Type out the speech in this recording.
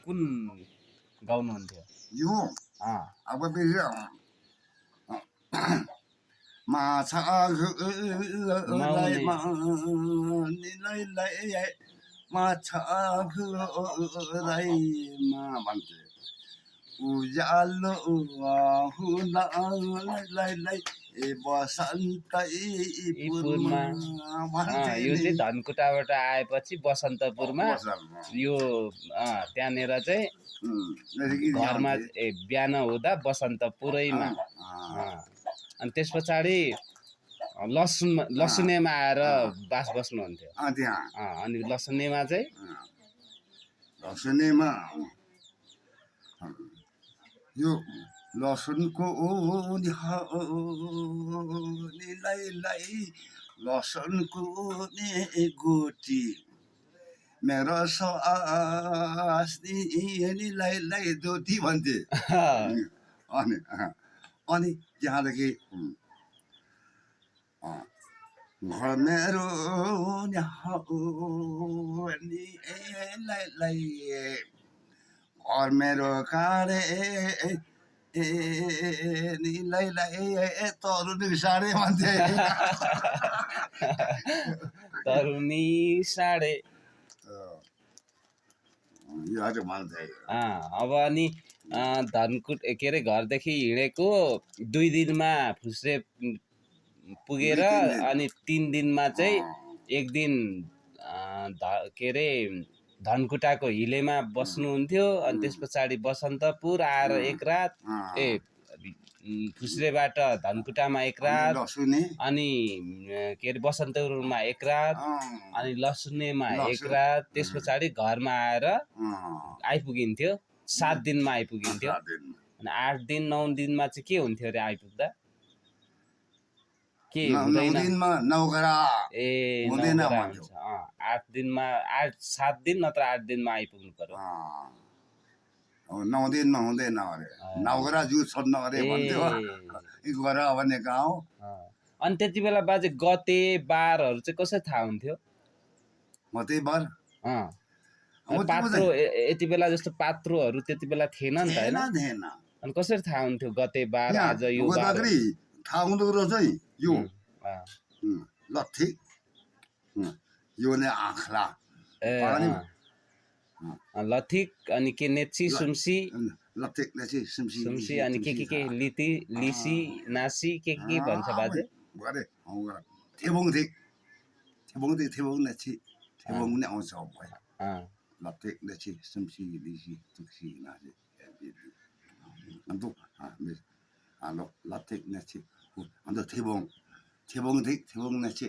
कुन गाउनुहुन्थ्यो? यो अँ अब बेसी माछा माउने मानिलाई माछा घुराइमा भन्थे उज्यालो हुनालाई बसन्तैपुरमा भन्थे यो नि। चाहिँ धनकुटाबाट आएपछि बसन्तपुरमा यो त्यहाँनिर चाहिँ घरमा बिहान हुँदा बसन्तपुरैमा अनि त्यस पछाडि लसुनेमा आएर बास बस्नुहुन्थ्यो। अनि लसुनेमा चाहिँ लसुनेमा यो लसुनको लसुनको गोटी मेरो स्वास्नीलाई दोती भन्थे। अनि त्यहाँदेखि घर मेरो घर मेरो काँडे तरुनी साडे भन्थे। तरुनी साडे अब अनि धनकुट के अरे घरदेखि हिँडेको 2 दिनमा फुस्रे पुगेर अनि 3 दिनमा चाहिँ एक दिन के अरे धनकुटाको हिलेमा बस्नुहुन्थ्यो। अनि त्यस पछाडि बसन्तपुर आएर एक रात फुस्रेबाट धनकुटामा एक रात अनि के अरे बसन्तपुरमा एक रात अनि लसुनेमा एक रात त्यस पछाडि घरमा आएर आइपुगिन्थ्यो। 7 दिनमा आइपुगिन्थ्यो। अनि 8 दिन 9 दिनमा चाहिँ के हुन्थ्यो अरे आइपुग्दा? के हुँदैन? 8 दिनमा 7 दिन नत्र 8 दिनमा आइपुग्नु पर्यो। 9 दिनमा हुँदैन अरे नौगरा जु छोड्न अरे भन्थ्यो। गरा भन्ने गाउँ। अनि त्यति बेला बाजे गते बारहरू चाहिँ कसरी थाहा हुन्थ्यो? गते बार पात्रो यति बेला जस्तो पात्रोहरू त्यति बेला थिएन नि त हैन? अनि कसरी थाहा हुन्थ्यो गते बार आज यो बार? थाहा हुँदो रहेछ यो लट्ठी यो नै आँखला लथिक अनि के नेची सुम्सी लथिक नेची सुम्सी अनि के लिती लिसी नासी के भन्छ बाजे? गरे थेबोङ थिक थेबोङ नेची थेबोङ नै आउँछ भयो। लथिक नेची सुम्सी लिसी तुक्सी नासी अन्त लथिक नेची अन्त थेबोङ थिक थेबोङ नेची